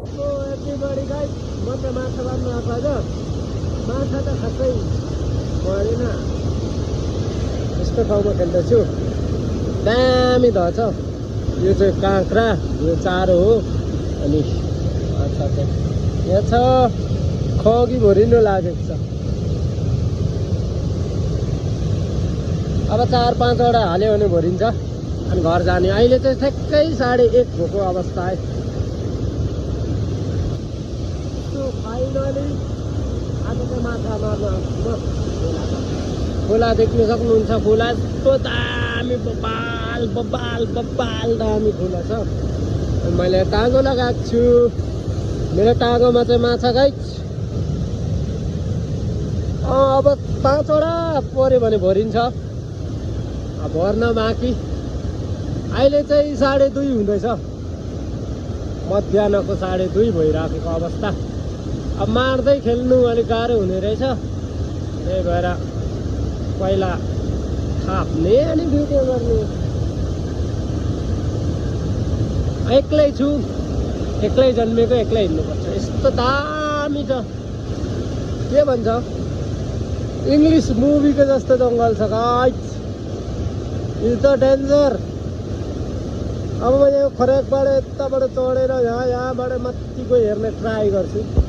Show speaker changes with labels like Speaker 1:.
Speaker 1: यति गाई म त माछा मार्नु आएको होइन माछा त खासै परेन यस्तो ठाउँमा खेल्दैछु दामी धछ यो चाहिँ काँक्रा यो चारो हो अनि माछा चाहिँ यहाँ छ खगी भरिनु लागेको छ अब 4-5 वटा हाल्यो भने भरिन्छ अनि घर जाने अहिले चाहिँ ठ्याक्कै 1:30 भएको अवस्था है फाइनली आज चाहिँ माछा मार्न खोला देख्न सक्नुहुन्छ खोला यस्तो दामी बबाल बबाल बबाल दामी खोला छ मैले टाँगो लगाएको छु मेरो टाँगोमा चाहिँ माछा गाइस अब 5 वटा पर्यो भने भरिन्छ भर्न बाँकी अहिले चाहिँ 2:30 हुँदैछ मध्याहको 2:30 भइराखेको अवस्था अब मार्दै खेल्नु अलिक गाह्रो हुने रहेछ त्यही भएर पहिला थाप्ने अनि भिडियो गर्ने एक्लै छु एक्लै जन्मेको एक्लै हिँड्नुपर्छ यस्तो दामी छ के भन्छ इङ्ग्लिस मुभीको जस्तो जङ्गल छ गाइस इज द डेन्जर अब म यो खरेकबाट यताबाट चढेर यहाँबाट माथिको हेर्ने ट्राई गर्छु